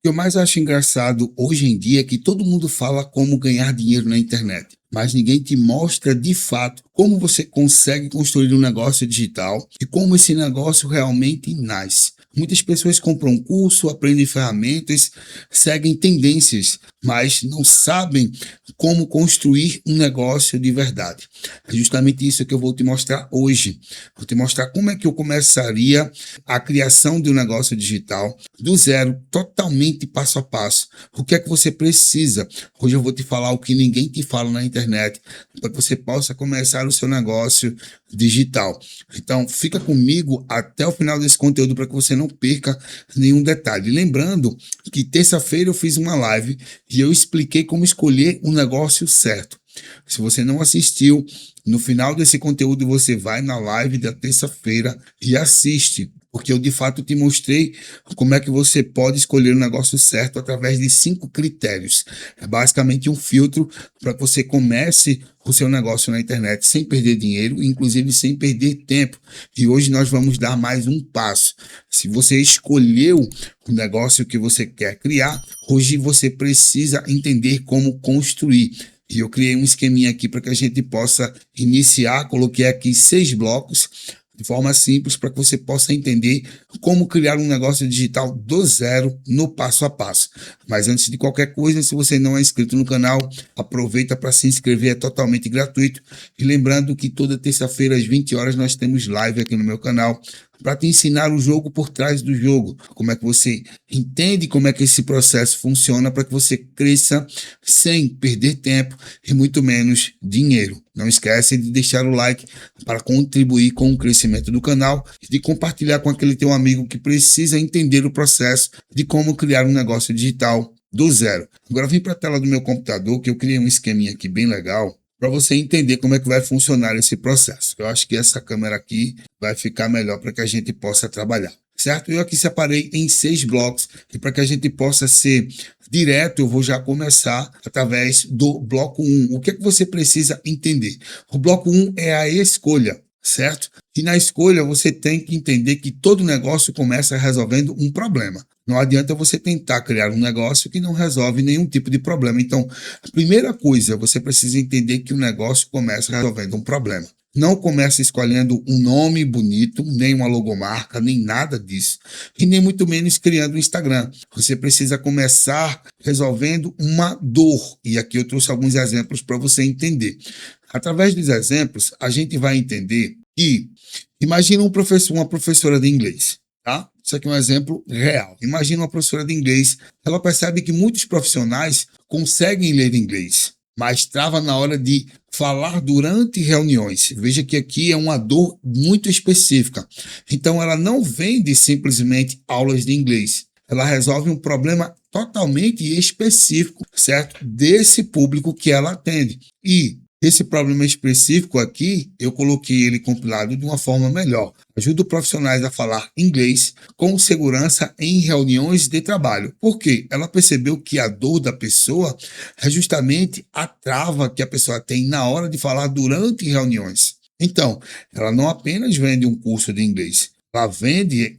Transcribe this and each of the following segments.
O que eu mais acho engraçado hoje em dia é que todo mundo fala como ganhar dinheiro na internet, mas ninguém te mostra de fato como você consegue construir um negócio digital e como esse negócio realmente nasce. Muitas pessoas compram um curso, aprendem ferramentas, seguem tendências, mas não sabem como construir um negócio de verdade. É justamente isso que eu vou te mostrar hoje. Vou te mostrar como é que eu começaria a criação de um negócio digital do zero, totalmente passo a passo. O que é que você precisa? Hoje eu vou te falar o que ninguém te fala na internet, para que você possa começar o seu negócio digital. Então, fica comigo até o final desse conteúdo para que você não perca nenhum detalhe. Lembrando que terça-feira eu fiz uma live e eu expliquei como escolher um negócio certo. Se você não assistiu, no final desse conteúdo você vai na live da terça-feira e assiste, porque eu de fato te mostrei como é que você pode escolher o negócio certo através de 5 critérios. É basicamente um filtro para que você comece o seu negócio na internet sem perder dinheiro, inclusive sem perder tempo. E hoje nós vamos dar mais um passo. Se você escolheu o negócio que você quer criar, hoje você precisa entender como construir. E eu criei um esqueminha aqui para que a gente possa iniciar. Coloquei aqui 6 blocos de forma simples para que você possa entender como criar um negócio digital do zero no passo a passo. Mas antes de qualquer coisa, se você não é inscrito no canal, aproveita para se inscrever, é totalmente gratuito. E lembrando que toda terça-feira às 20 horas nós temos live aqui no meu canal para te ensinar o jogo por trás do jogo, como é que você entende como é que esse processo funciona para que você cresça sem perder tempo e muito menos dinheiro. Não esquece de deixar o like para contribuir com o crescimento do canal e de compartilhar com aquele teu amigo que precisa entender o processo de como criar um negócio digital do zero. Agora vim para a tela do meu computador que eu criei um esqueminha aqui bem legal para você entender como é que vai funcionar esse processo. Eu acho que essa câmera aqui vai ficar melhor para que a gente possa trabalhar, certo? Eu aqui separei em 6 blocos e para que a gente possa ser direto, eu vou já começar através do bloco 1. O que é que você precisa entender? O bloco 1 é a escolha, certo? E na escolha você tem que entender que todo negócio começa resolvendo um problema. Não adianta você tentar criar um negócio que não resolve nenhum tipo de problema. Então, a primeira coisa, você precisa entender que o negócio começa resolvendo um problema. Não comece escolhendo um nome bonito, nem uma logomarca, nem nada disso. E nem muito menos criando um Instagram. Você precisa começar resolvendo uma dor. E aqui eu trouxe alguns exemplos para você entender. Através dos exemplos, a gente vai entender que, imagina uma professora de inglês, tá? Isso aqui é um exemplo real. Imagina uma professora de inglês, ela percebe que muitos profissionais conseguem ler inglês, mas trava na hora de falar durante reuniões. Veja que aqui é uma dor muito específica. Então, ela não vende simplesmente aulas de inglês. Ela resolve um problema totalmente específico, certo? Desse público que ela atende. E esse problema específico aqui, eu coloquei ele compilado de uma forma melhor. Ajuda profissionais a falar inglês com segurança em reuniões de trabalho. Por quê? Ela percebeu que a dor da pessoa é justamente a trava que a pessoa tem na hora de falar durante reuniões. Então, ela não apenas vende um curso de inglês,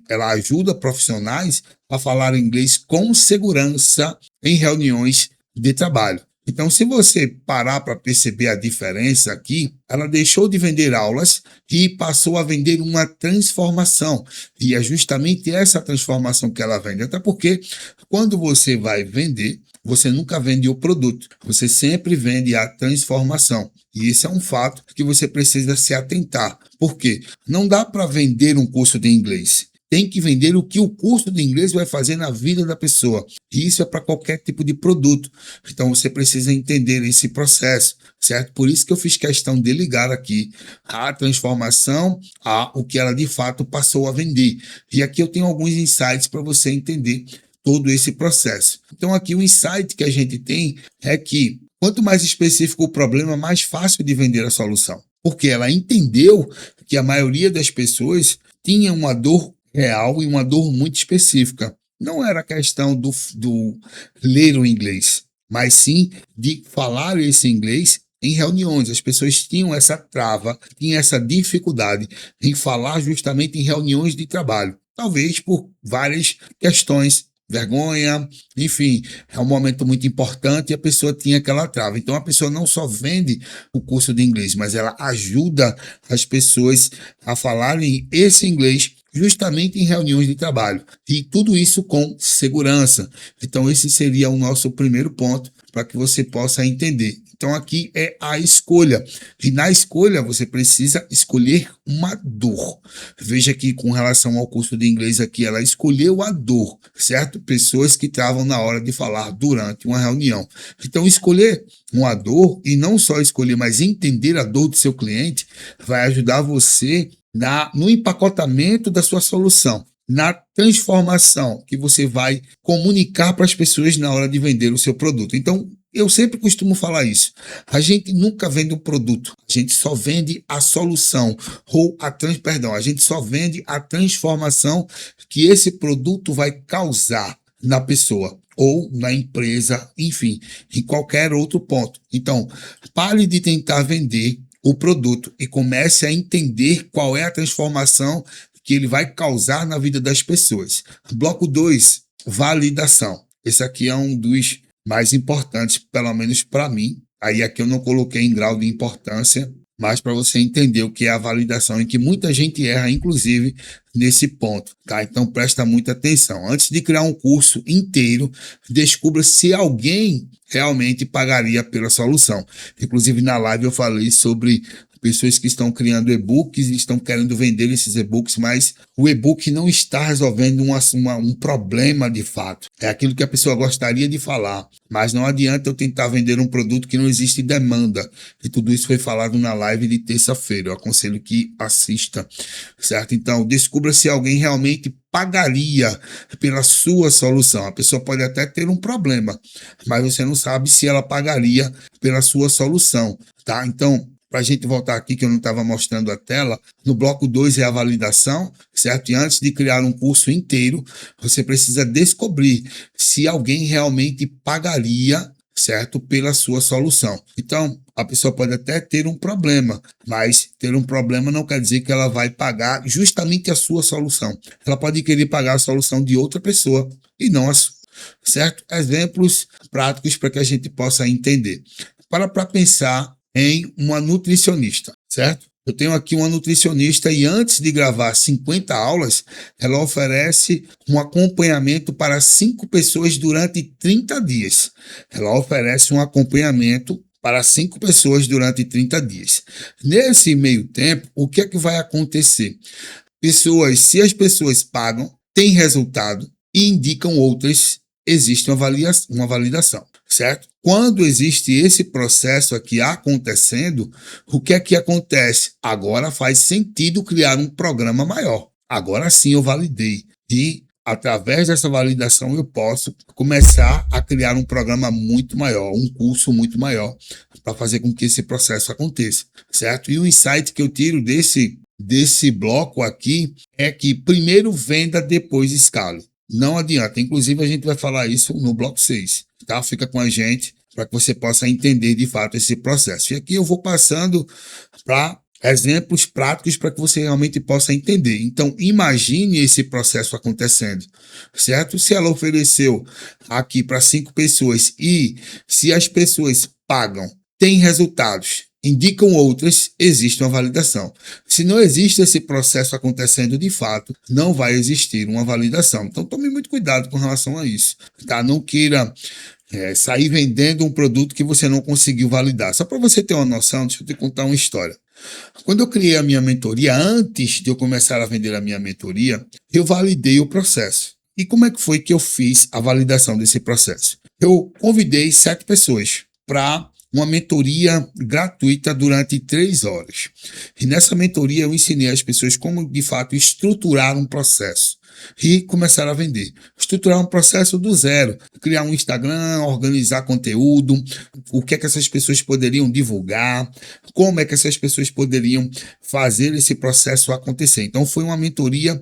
ela ajuda profissionais a falar inglês com segurança em reuniões de trabalho. Então, se você parar para perceber a diferença aqui, ela deixou de vender aulas e passou a vender uma transformação. E é justamente essa transformação que ela vende. Até porque, quando você vai vender, você nunca vende o produto, você sempre vende a transformação. E esse é um fato que você precisa se atentar. Por quê? Não dá para vender um curso de inglês. Tem que vender o que o curso de inglês vai fazer na vida da pessoa. E isso é para qualquer tipo de produto. Então você precisa entender esse processo, certo? Por isso que eu fiz questão de ligar aqui a transformação a o que ela de fato passou a vender. E aqui eu tenho alguns insights para você entender todo esse processo. Então aqui o insight que a gente tem é que quanto mais específico o problema, mais fácil de vender a solução. Porque ela entendeu que a maioria das pessoas tinha uma dor real e uma dor muito específica. Não era questão do ler o inglês, mas sim de falar esse inglês em reuniões. As pessoas tinham essa trava, tinham essa dificuldade em falar justamente em reuniões de trabalho. Talvez por várias questões vergonha, enfim, é um momento muito importante e a pessoa tinha aquela trava. Então a pessoa não só vende o curso de inglês, mas ela ajuda as pessoas a falarem esse inglês justamente em reuniões de trabalho. E tudo isso com segurança. Então esse seria o nosso primeiro ponto para que você possa entender. Então aqui é a escolha. E na escolha você precisa escolher uma dor. Veja que com relação ao curso de inglês aqui, ela escolheu a dor, certo? Pessoas que estavam na hora de falar durante uma reunião. Então escolher uma dor e não só escolher, mas entender a dor do seu cliente vai ajudar você no empacotamento da sua solução, na transformação que você vai comunicar para as pessoas na hora de vender o seu produto. Então, eu sempre costumo falar isso. A gente nunca vende um produto, a gente só vende a solução, ou a gente só vende a transformação que esse produto vai causar na pessoa ou na empresa, enfim, em qualquer outro ponto. Então, pare de tentar vender o produto e comece a entender qual é a transformação que ele vai causar na vida das pessoas. Bloco 2, validação. Esse aqui é um dos mais importantes, pelo menos para mim. Aí aqui eu não coloquei em grau de importância, mas para você entender o que é a validação, em que muita gente erra, inclusive, nesse ponto, tá? Então presta muita atenção. Antes de criar um curso inteiro, descubra se alguém realmente pagaria pela solução. Inclusive na live eu falei sobre pessoas que estão criando e-books e estão querendo vender esses e-books, mas o e-book não está resolvendo um problema de fato. É aquilo que a pessoa gostaria de falar, mas não adianta eu tentar vender um produto que não existe demanda. E tudo isso foi falado na live de terça-feira. Eu aconselho que assista, certo? Então, descubra se alguém realmente pagaria pela sua solução. A pessoa pode até ter um problema, mas você não sabe se ela pagaria pela sua solução, tá? Então, para a gente voltar aqui, que eu não estava mostrando a tela, no bloco 2 é a validação, certo? E antes de criar um curso inteiro, você precisa descobrir se alguém realmente pagaria, certo? Pela sua solução. Então, a pessoa pode até ter um problema, mas ter um problema não quer dizer que ela vai pagar justamente a sua solução. Ela pode querer pagar a solução de outra pessoa e não a sua, certo? Exemplos práticos para que a gente possa entender. Para pensar em uma nutricionista, certo? Eu tenho aqui uma nutricionista e antes de gravar 50 aulas, ela oferece um acompanhamento para 5 pessoas durante 30 dias. Ela oferece um acompanhamento para 5 pessoas durante 30 dias. Nesse meio tempo, o que é que vai acontecer? Se as pessoas pagam, têm resultado e indicam outras, existe uma validação, certo? Quando existe esse processo aqui acontecendo, o que é que acontece? Agora faz sentido criar um programa maior. Agora sim eu validei. E através dessa validação eu posso começar a criar um programa muito maior, um curso muito maior, para fazer com que esse processo aconteça, certo? E o insight que eu tiro desse bloco aqui é que primeiro venda, depois escale. Não adianta. Inclusive, a gente vai falar isso no bloco 6, tá? Fica com a gente para que você possa entender de fato esse processo. E aqui eu vou passando para exemplos práticos para que você realmente possa entender. Então, imagine esse processo acontecendo, certo? Se ela ofereceu aqui para 5 pessoas e se as pessoas pagam, têm resultados, indicam outras, existe uma validação. Se não existe esse processo acontecendo de fato, não vai existir uma validação. Então tome muito cuidado com relação a isso, tá? Não queira sair vendendo um produto que você não conseguiu validar. Só para você ter uma noção, deixa eu te contar uma história. Quando eu criei a minha mentoria, antes de eu começar a vender a minha mentoria, eu validei o processo. E como é que foi que eu fiz a validação desse processo? Eu convidei 7 pessoas para uma mentoria gratuita durante 3 horas. E nessa mentoria eu ensinei às pessoas como, de fato, estruturar um processo e começar a vender. Estruturar um processo do zero, criar um Instagram, organizar conteúdo, o que é que essas pessoas poderiam divulgar, como é que essas pessoas poderiam fazer esse processo acontecer. Então foi uma mentoria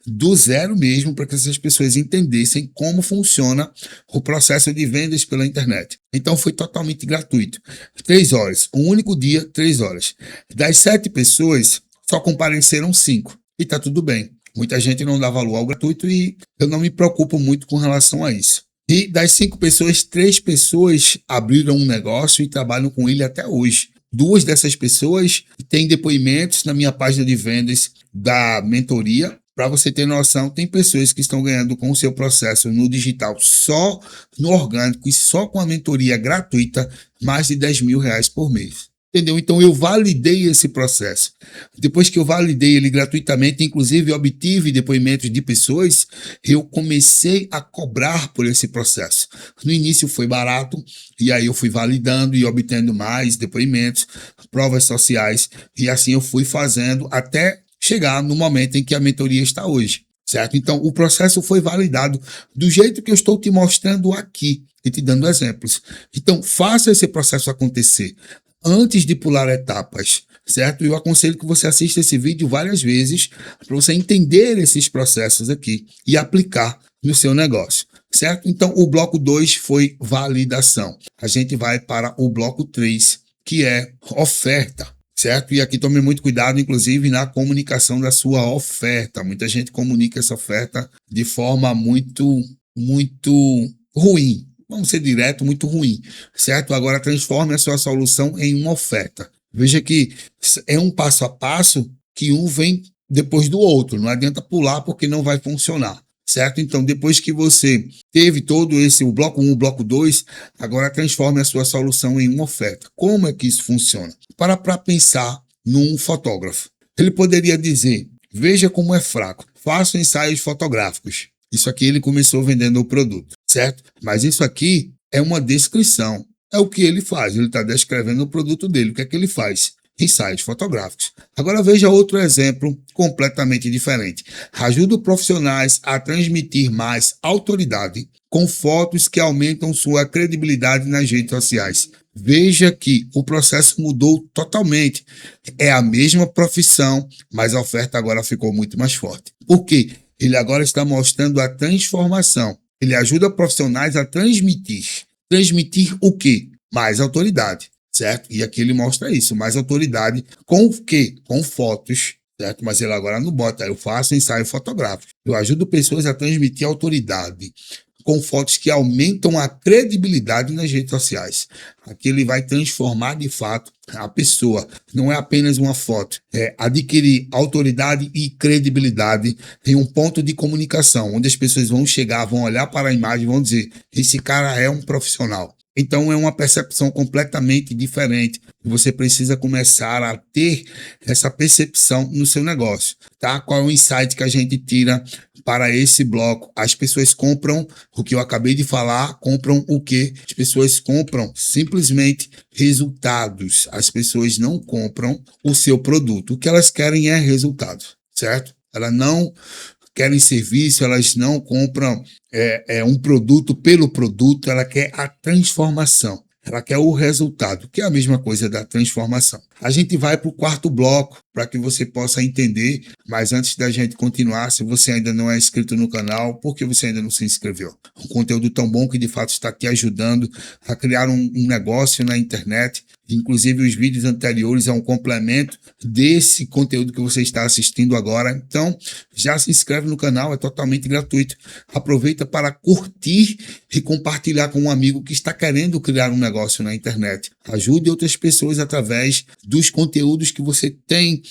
do zero mesmo, para que essas pessoas entendessem como funciona o processo de vendas pela internet. Então foi totalmente gratuito. 3 horas, um único dia, 3 horas. Das 7 pessoas, só compareceram 5. E tá tudo bem. Muita gente não dá valor ao gratuito e eu não me preocupo muito com relação a isso. E das 5 pessoas, 3 pessoas abriram um negócio e trabalham com ele até hoje. 2 dessas pessoas têm depoimentos na minha página de vendas da mentoria. Para você ter noção, tem pessoas que estão ganhando com o seu processo no digital, só no orgânico e só com a mentoria gratuita, mais de R$ 10.000 por mês. Entendeu? Então eu validei esse processo. Depois que eu validei ele gratuitamente, inclusive obtive depoimentos de pessoas, eu comecei a cobrar por esse processo. No início foi barato, e aí eu fui validando e obtendo mais depoimentos, provas sociais, e assim eu fui fazendo até chegar no momento em que a mentoria está hoje. Certo? Então, o processo foi validado do jeito que eu estou te mostrando aqui e te dando exemplos. Então, faça esse processo acontecer antes de pular etapas, certo? Eu aconselho que você assista esse vídeo várias vezes para você entender esses processos aqui e aplicar no seu negócio, certo? Então, o bloco 2 foi validação. A gente vai para o bloco 3, que é oferta. Certo? E aqui tome muito cuidado, inclusive, na comunicação da sua oferta. Muita gente comunica essa oferta de forma muito ruim. Vamos ser direto, muito ruim. Certo? Agora transforme a sua solução em uma oferta. Veja que é um passo a passo que um vem depois do outro. Não adianta pular porque não vai funcionar. Certo? Então, depois que você teve todo esse, o bloco 1, o bloco 2, agora transforme a sua solução em uma oferta. Como é que isso funciona? Para pensar num fotógrafo. Ele poderia dizer, veja como é fraco, faça ensaios fotográficos. Isso aqui ele começou vendendo o produto, certo? Mas isso aqui é uma descrição. É o que ele faz, ele está descrevendo o produto dele. O que é que ele faz? Ensaios fotográficos. Agora veja outro exemplo completamente diferente. Ajuda profissionais a transmitir mais autoridade com fotos que aumentam sua credibilidade nas redes sociais. Veja que o processo mudou totalmente. É a mesma profissão, mas a oferta agora ficou muito mais forte. Por quê? Ele agora está mostrando a transformação. Ele ajuda profissionais a transmitir. Transmitir o quê? Mais autoridade. Certo? E aqui ele mostra isso, mais autoridade com o quê? Com fotos, certo? Mas ele agora não bota, eu faço ensaio fotográfico. Eu ajudo pessoas a transmitir autoridade com fotos que aumentam a credibilidade nas redes sociais. Aqui ele vai transformar de fato a pessoa. Não é apenas uma foto, é adquirir autoridade e credibilidade em um ponto de comunicação, onde as pessoas vão chegar, vão olhar para a imagem e vão dizer, esse cara é um profissional. Então é uma percepção completamente diferente. Você precisa começar a ter essa percepção no seu negócio, tá? Qual é o insight que a gente tira para esse bloco? As pessoas compram o que eu acabei de falar, compram o quê? As pessoas compram simplesmente resultados. As pessoas não compram o seu produto. O que elas querem é resultado, certo? Elas não querem serviço, elas não compram um produto pelo produto, ela quer a transformação, ela quer o resultado, que é a mesma coisa da transformação. A gente vai para o quarto bloco, para que você possa entender, mas antes da gente continuar, se você ainda não é inscrito no canal, por que você ainda não se inscreveu? Um conteúdo tão bom que de fato está te ajudando a criar um negócio na internet. Inclusive os vídeos anteriores é um complemento desse conteúdo que você está assistindo agora. Então, já se inscreve no canal, é totalmente gratuito. Aproveita para curtir e compartilhar com um amigo que está querendo criar um negócio na internet. Ajude outras pessoas através dos conteúdos que você tem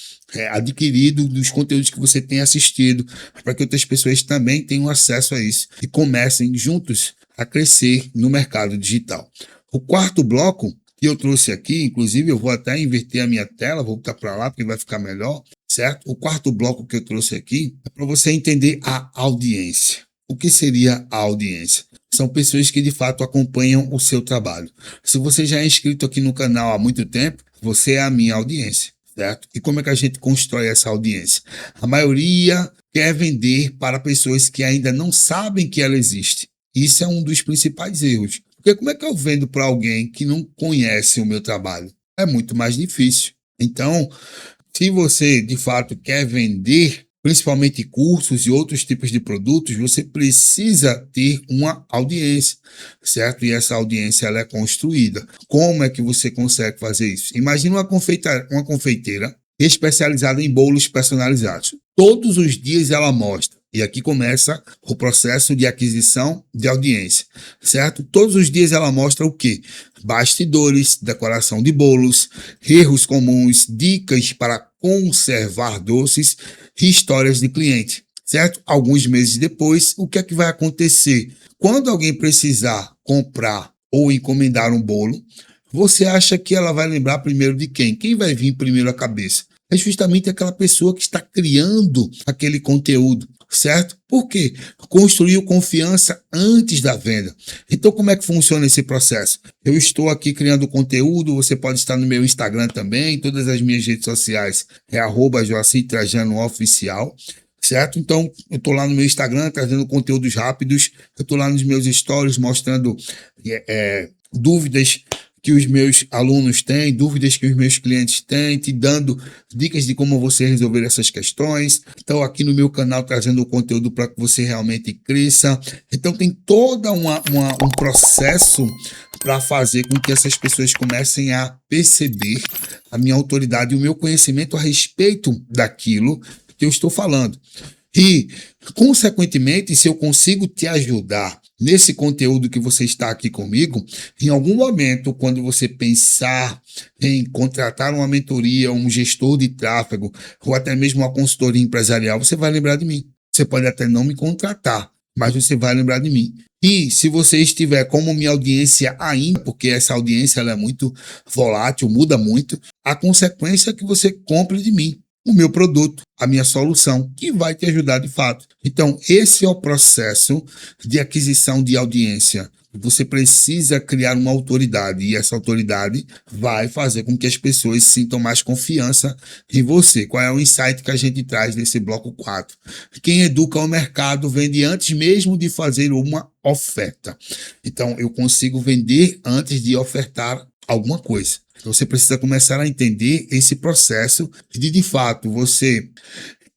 adquirido, dos conteúdos que você tem assistido, para que outras pessoas também tenham acesso a isso e comecem juntos a crescer no mercado digital. O quarto bloco que eu trouxe aqui, inclusive eu vou até inverter a minha tela, vou botar para lá porque vai ficar melhor, certo? O quarto bloco que eu trouxe aqui é para você entender a audiência. O que seria a audiência? São pessoas que de fato acompanham o seu trabalho. Se você já é inscrito aqui no canal há muito tempo, você é a minha audiência, certo? E como é que a gente constrói essa audiência? A maioria quer vender para pessoas que ainda não sabem que ela existe. Isso é um dos principais erros. Porque como é que eu vendo para alguém que não conhece o meu trabalho? É muito mais difícil. Então, se você de fato quer vender, principalmente cursos e outros tipos de produtos, você precisa ter uma audiência, certo? E essa audiência ela é construída. Como é que você consegue fazer isso? Imagina uma confeiteira especializada em bolos personalizados. Todos os dias ela mostra. E aqui começa o processo de aquisição de audiência, certo? Todos os dias ela mostra o quê? Bastidores, decoração de bolos, erros comuns, dicas para conservar doces e histórias de cliente, certo? Alguns meses depois, o que é que vai acontecer? Quando alguém precisar comprar ou encomendar um bolo, você acha que ela vai lembrar primeiro de quem? Quem vai vir primeiro à cabeça? É justamente aquela pessoa que está criando aquele conteúdo, certo? Por quê? Construiu confiança antes da venda. Então, como é que funciona esse processo? Eu estou aqui criando conteúdo, você pode estar no meu Instagram também, todas as minhas redes sociais é @JoacirTrajanoOficial, certo? Então, eu estou lá no meu Instagram trazendo conteúdos rápidos, eu estou lá nos meus stories mostrando dúvidas que os meus alunos têm, dúvidas que os meus clientes têm, te dando dicas de como você resolver essas questões. Então, aqui no meu canal, trazendo o conteúdo para que você realmente cresça. Então, tem todo um processo para fazer com que essas pessoas comecem a perceber a minha autoridade e o meu conhecimento a respeito daquilo que eu estou falando. E, consequentemente, se eu consigo te ajudar nesse conteúdo que você está aqui comigo, em algum momento, quando você pensar em contratar uma mentoria, um gestor de tráfego, ou até mesmo uma consultoria empresarial, você vai lembrar de mim. Você pode até não me contratar, mas você vai lembrar de mim. E se você estiver como minha audiência ainda, porque essa audiência ela é muito volátil, muda muito, a consequência é que você compre de mim o meu produto, a minha solução, que vai te ajudar de fato. Então, esse é o processo de aquisição de audiência. Você precisa criar uma autoridade e essa autoridade vai fazer com que as pessoas sintam mais confiança em você. Qual é o insight que a gente traz nesse bloco 4? Quem educa o mercado vende antes mesmo de fazer uma oferta. Então, eu consigo vender antes de ofertar alguma coisa. Então, você precisa começar a entender esse processo de fato, você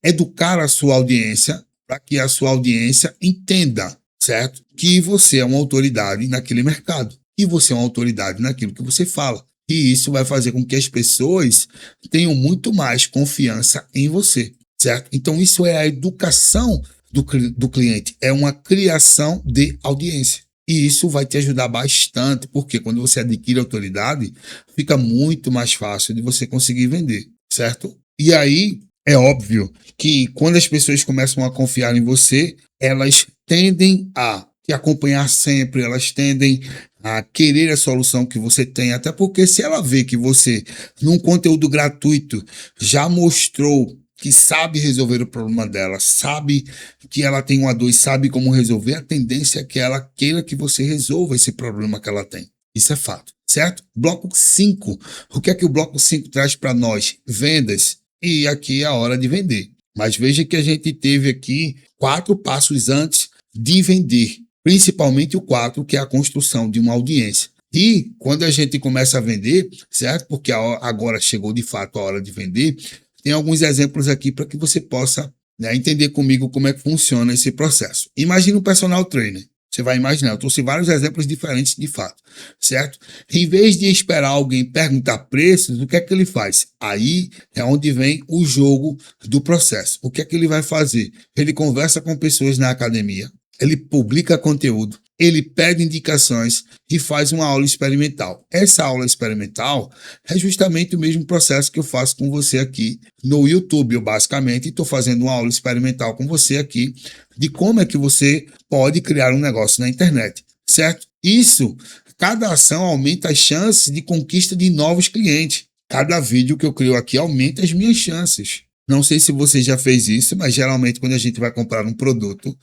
educar a sua audiência para que a sua audiência entenda, certo? Que você é uma autoridade naquele mercado, e você é uma autoridade naquilo que você fala. E isso vai fazer com que as pessoas tenham muito mais confiança em você, certo? Então, isso é a educação do cliente, é uma criação de audiência. E isso vai te ajudar bastante, porque quando você adquire autoridade, fica muito mais fácil de você conseguir vender, certo? E aí, é óbvio que quando as pessoas começam a confiar em você, elas tendem a te acompanhar sempre, elas tendem a querer a solução que você tem, até porque se ela vê que você, num conteúdo gratuito, já mostrou que sabe resolver o problema dela, sabe que ela tem uma dor e sabe como resolver, a tendência é que ela queira que você resolva esse problema que ela tem. Isso é fato, certo? Bloco 5. O que é que o bloco 5 traz para nós? Vendas. E aqui é a hora de vender. Mas veja que a gente teve aqui 4 passos antes de vender, principalmente o 4, que é a construção de uma audiência. E quando a gente começa a vender, certo? Porque agora chegou de fato a hora de vender, tem alguns exemplos aqui para que você possa, né, entender comigo como é que funciona esse processo. Imagina um personal trainer. Você vai imaginar, eu trouxe vários exemplos diferentes de fato, certo? Em vez de esperar alguém perguntar preços, o que é que ele faz? Aí é onde vem o jogo do processo. O que é que ele vai fazer? Ele conversa com pessoas na academia, ele publica conteúdo, ele pede indicações e faz uma aula experimental. Essa aula experimental é justamente o mesmo processo que eu faço com você aqui no YouTube. Eu basicamente estou fazendo uma aula experimental com você aqui de como é que você pode criar um negócio na internet, certo? Isso, cada ação aumenta as chances de conquista de novos clientes. Cada vídeo que eu crio aqui aumenta as minhas chances. Não sei se você já fez isso, mas geralmente quando a gente vai comprar um produto,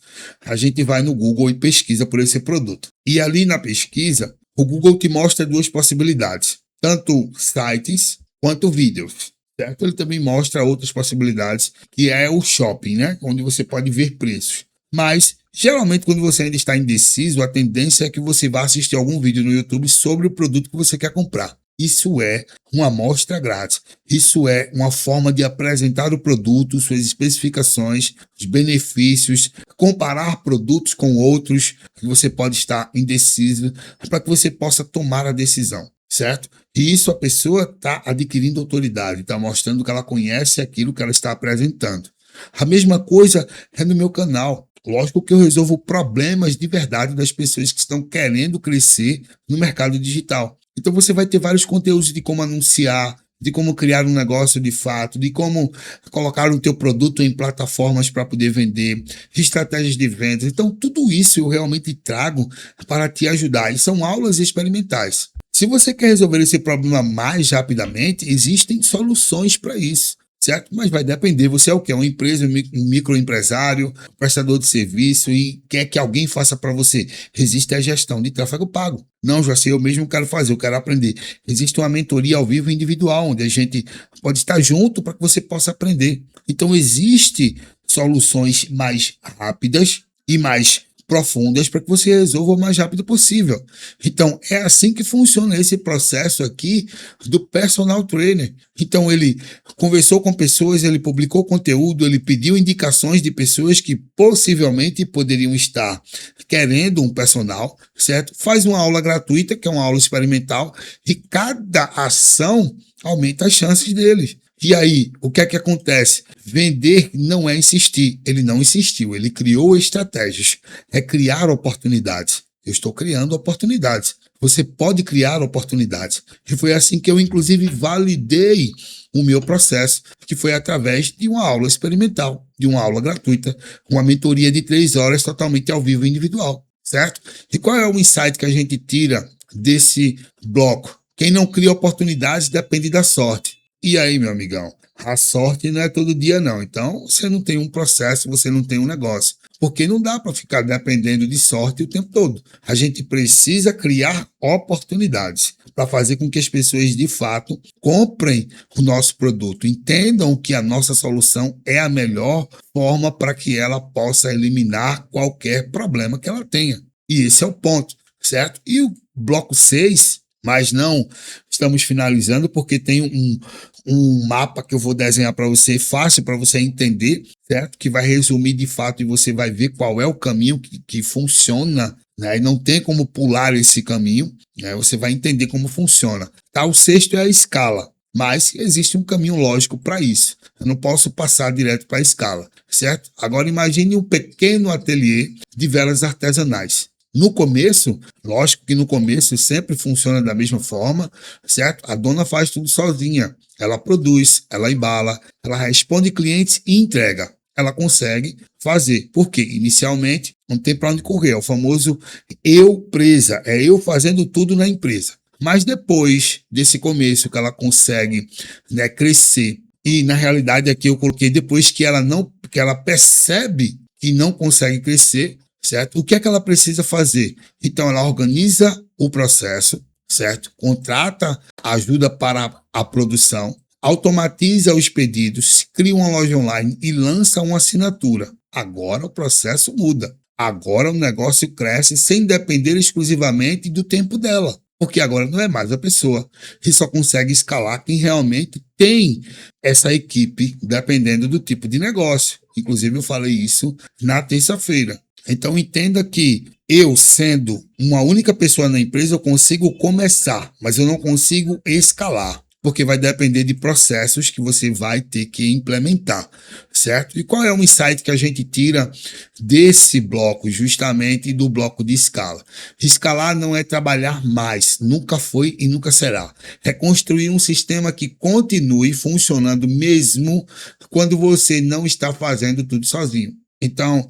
a gente vai no Google e pesquisa por esse produto. E ali na pesquisa, o Google te mostra 2 possibilidades, tanto sites quanto vídeos, certo? Ele também mostra outras possibilidades, que é o shopping, né? Onde você pode ver preços. Mas, geralmente, quando você ainda está indeciso, a tendência é que você vá assistir algum vídeo no YouTube sobre o produto que você quer comprar. Isso é uma amostra grátis. Isso é uma forma de apresentar o produto, suas especificações, os benefícios, comparar produtos com outros que você pode estar indeciso, para que você possa tomar a decisão, certo? E isso a pessoa está adquirindo autoridade, está mostrando que ela conhece aquilo que ela está apresentando. A mesma coisa é no meu canal. Lógico que eu resolvo problemas de verdade das pessoas que estão querendo crescer no mercado digital. Então você vai ter vários conteúdos de como anunciar, de como criar um negócio de fato, de como colocar o teu produto em plataformas para poder vender, estratégias de vendas. Então tudo isso eu realmente trago para te ajudar. E são aulas experimentais. Se você quer resolver esse problema mais rapidamente, existem soluções para isso. Certo? Mas vai depender. Você é o quê? Uma empresa, um microempresário, prestador de serviço e quer que alguém faça para você. Existe a gestão de tráfego pago. Não, já sei, eu mesmo quero fazer, eu quero aprender. Existe uma mentoria ao vivo individual, onde a gente pode estar junto para que você possa aprender. Então, existe soluções mais rápidas e mais profundas para que você resolva o mais rápido possível. Então, é assim que funciona esse processo aqui do personal trainer. Então, ele conversou com pessoas, ele publicou conteúdo, ele pediu indicações de pessoas que possivelmente poderiam estar querendo um personal, certo? Faz uma aula gratuita, que é uma aula experimental, e cada ação aumenta as chances deles. E aí, o que é que acontece? Vender não é insistir. Ele não insistiu, ele criou estratégias. É criar oportunidades. Eu estou criando oportunidades. Você pode criar oportunidades. E foi assim que eu, inclusive, validei o meu processo, que foi através de uma aula experimental, de uma aula gratuita, uma mentoria de 3 horas totalmente ao vivo individual, certo? E qual é o insight que a gente tira desse bloco? Quem não cria oportunidades depende da sorte. E aí, meu amigão, a sorte não é todo dia não. Então, você não tem um processo, você não tem um negócio. Porque não dá para ficar dependendo de sorte o tempo todo. A gente precisa criar oportunidades para fazer com que as pessoas, de fato, comprem o nosso produto, entendam que a nossa solução é a melhor forma para que ela possa eliminar qualquer problema que ela tenha. E esse é o ponto, certo? E o bloco 6, mas não estamos finalizando porque tem um mapa que eu vou desenhar para você, fácil para você entender, certo? Que vai resumir de fato e você vai ver qual é o caminho que funciona, né? E não tem como pular esse caminho, né? Você vai entender como funciona. Tá? O 6º é a escala, mas existe um caminho lógico para isso. Eu não posso passar direto para a escala, certo? Agora imagine um pequeno ateliê de velas artesanais. No começo, lógico que no começo sempre funciona da mesma forma, certo? A dona faz tudo sozinha. Ela produz, ela embala, ela responde clientes e entrega. Ela consegue fazer. Porque inicialmente não tem para onde correr. É o famoso eu presa. É eu fazendo tudo na empresa. Mas depois desse começo que ela consegue, né, crescer. E na realidade aqui eu coloquei depois que ela percebe que não consegue crescer, certo? O que é que ela precisa fazer? Então, ela organiza o processo, certo? Contrata ajuda para a produção, automatiza os pedidos, cria uma loja online e lança uma assinatura. Agora o processo muda. Agora o negócio cresce sem depender exclusivamente do tempo dela. Porque agora não é mais a pessoa. E só consegue escalar quem realmente tem essa equipe, dependendo do tipo de negócio. Inclusive, eu falei isso na terça-feira. Então, entenda que eu, sendo uma única pessoa na empresa, eu consigo começar, mas eu não consigo escalar, porque vai depender de processos que você vai ter que implementar, certo? E qual é o insight que a gente tira desse bloco, justamente do bloco de escala? Escalar não é trabalhar mais, nunca foi e nunca será. É construir um sistema que continue funcionando mesmo quando você não está fazendo tudo sozinho. Então,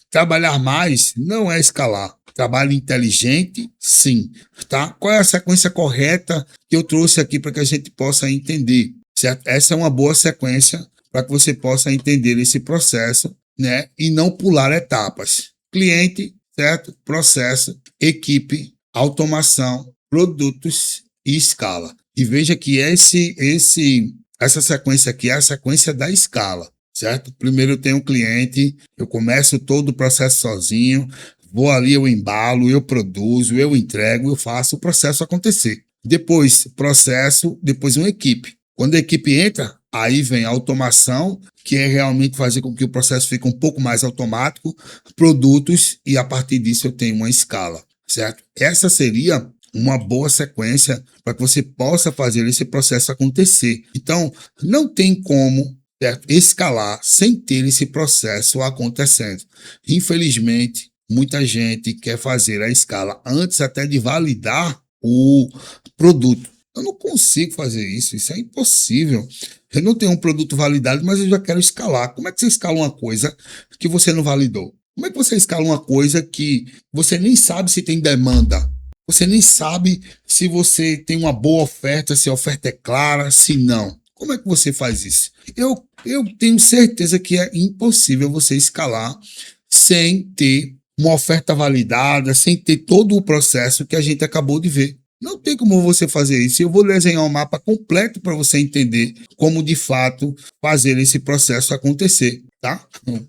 trabalhar mais não é escalar. Trabalho inteligente, sim. Tá? Qual é a sequência correta que eu trouxe aqui para que a gente possa entender? Certo? Essa é uma boa sequência para que você possa entender esse processo, né? E não pular etapas. Cliente, certo? Processo, equipe, automação, produtos e escala. E veja que essa sequência aqui é a sequência da escala. Certo? Primeiro eu tenho um cliente, eu começo todo o processo sozinho, vou ali, eu embalo, eu produzo, eu entrego, eu faço o processo acontecer. Depois, processo, depois uma equipe. Quando a equipe entra, aí vem a automação, que é realmente fazer com que o processo fique um pouco mais automático, produtos, e a partir disso eu tenho uma escala, certo? Essa seria uma boa sequência para que você possa fazer esse processo acontecer. Então, não tem como certo? Escalar sem ter esse processo acontecendo. Infelizmente, muita gente quer fazer a escala antes até de validar o produto. Eu não consigo fazer isso é impossível. Eu não tenho um produto validado, mas eu já quero escalar. Como é que você escala uma coisa que você não validou? Como é que você escala uma coisa que você nem sabe se tem demanda? Você nem sabe se você tem uma boa oferta, se a oferta é clara, se não. Como é que você faz isso? Eu tenho certeza que é impossível você escalar sem ter uma oferta validada, sem ter todo o processo que a gente acabou de ver. Não tem como você fazer isso. Eu vou desenhar um mapa completo para você entender como de fato fazer esse processo acontecer, tá?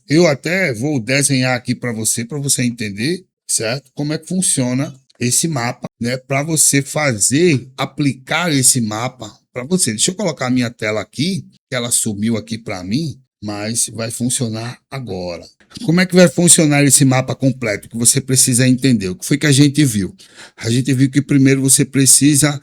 Eu até vou desenhar aqui para você entender, certo? Como é que funciona esse mapa, né? Para você fazer, aplicar esse mapa para você. Deixa eu colocar a minha tela aqui, que ela sumiu aqui para mim, mas vai funcionar agora. Como é que vai funcionar esse mapa completo que você precisa entender? O que foi que a gente viu? A gente viu que primeiro você precisa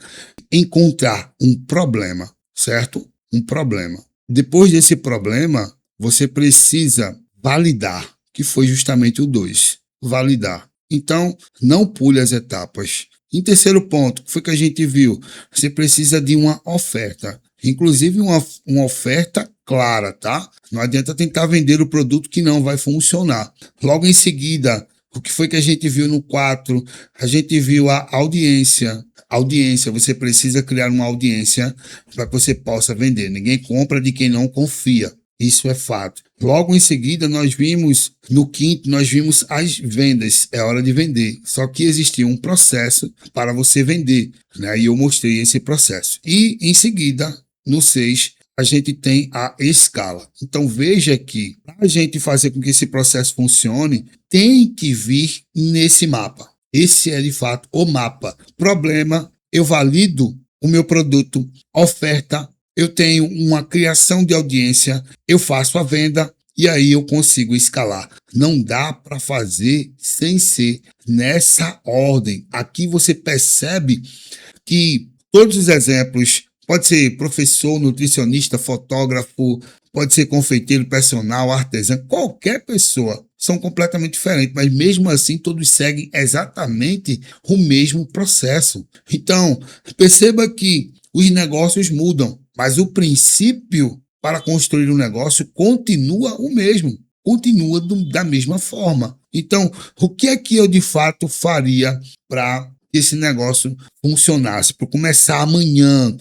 encontrar um problema, certo? Um problema. Depois desse problema, você precisa validar, que foi justamente o 2. Validar. Então, não pule as etapas. Em terceiro ponto, o que foi que a gente viu? Você precisa de uma oferta. Inclusive uma oferta clara, tá? Não adianta tentar vender o produto que não vai funcionar. Logo em seguida, o que foi que a gente viu no 4? A gente viu a audiência. Audiência, você precisa criar uma audiência para que você possa vender. Ninguém compra de quem não confia. Isso é fato. Logo em seguida, nós vimos, no quinto, nós vimos as vendas. É hora de vender. Só que existia um processo para você vender, né? E eu mostrei esse processo. E em seguida, no 6, a gente tem a escala. Então veja que para a gente fazer com que esse processo funcione, tem que vir nesse mapa. Esse é de fato o mapa. Problema, eu valido o meu produto, oferta, eu tenho uma criação de audiência, eu faço a venda e aí eu consigo escalar. Não dá para fazer sem ser nessa ordem. Aqui você percebe que todos os exemplos, pode ser professor, nutricionista, fotógrafo, pode ser confeiteiro, personal, artesão, qualquer pessoa, são completamente diferentes, mas mesmo assim todos seguem exatamente o mesmo processo. Então, perceba que os negócios mudam, mas o princípio para construir um negócio continua o mesmo, continua da mesma forma. Então, o que é que eu de fato faria para que esse negócio funcionasse, para começar amanhã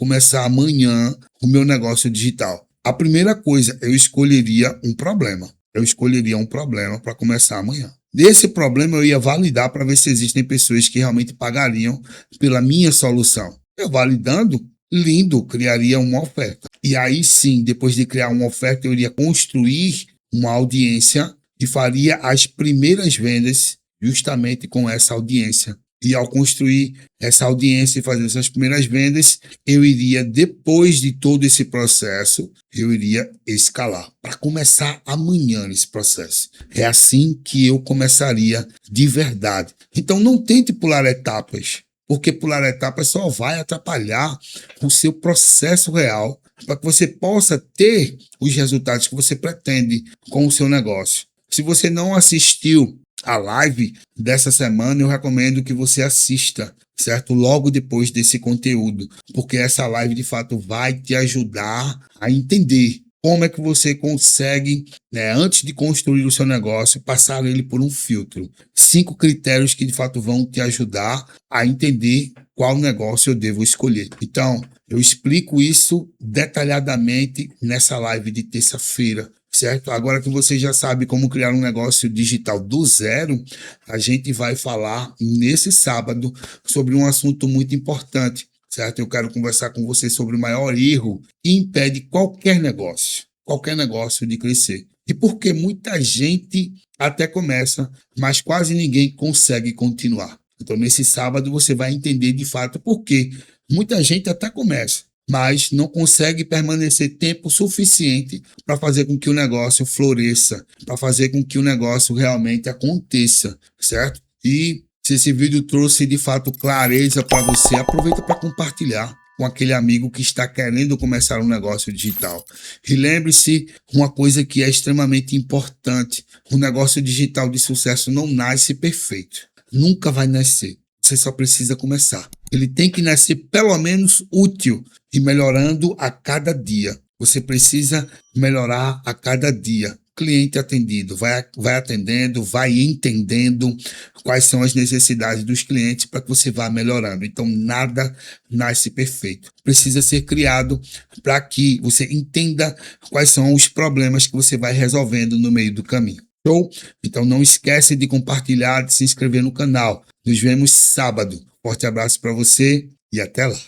o meu negócio digital? A primeira coisa, eu escolheria um problema. Eu escolheria um problema para começar amanhã. Desse problema eu ia validar para ver se existem pessoas que realmente pagariam pela minha solução. Eu validando, lindo, criaria uma oferta. E aí sim, depois de criar uma oferta, eu iria construir uma audiência e faria as primeiras vendas justamente com essa audiência. E ao construir essa audiência e fazer essas primeiras vendas, eu iria, depois de todo esse processo, eu iria escalar. Para começar amanhã esse processo. É assim que eu começaria de verdade. Então não tente pular etapas, porque pular etapas só vai atrapalhar o seu processo real para que você possa ter os resultados que você pretende com o seu negócio. Se você não assistiu a live dessa semana, eu recomendo que você assista, certo? Logo depois desse conteúdo, porque essa live de fato vai te ajudar a entender como é que você consegue, né, antes de construir o seu negócio, passar ele por um filtro. 5 critérios que de fato vão te ajudar a entender qual negócio eu devo escolher. Então, eu explico isso detalhadamente nessa live de terça-feira, certo? Agora que você já sabe como criar um negócio digital do zero, a gente vai falar nesse sábado sobre um assunto muito importante, certo? Eu quero conversar com você sobre o maior erro que impede qualquer negócio de crescer. E porque muita gente até começa, mas quase ninguém consegue continuar. Então, nesse sábado, você vai entender de fato por quê. Muita gente até começa, mas não consegue permanecer tempo suficiente para fazer com que o negócio floresça, para fazer com que o negócio realmente aconteça, certo? E se esse vídeo trouxe de fato clareza para você, aproveita para compartilhar. com aquele amigo que está querendo começar um negócio digital. E lembre-se uma coisa que é extremamente importante: o negócio digital de sucesso não nasce perfeito. Nunca vai nascer. Você só precisa começar. Ele tem que nascer pelo menos útil e melhorando a cada dia. Você precisa melhorar a cada dia. Cliente atendido, vai atendendo, vai entendendo quais são as necessidades dos clientes para que você vá melhorando. Então, nada nasce perfeito. Precisa ser criado para que você entenda quais são os problemas que você vai resolvendo no meio do caminho. Show? Então, não esquece de compartilhar, de se inscrever no canal. Nos vemos sábado. Forte abraço para você e até lá.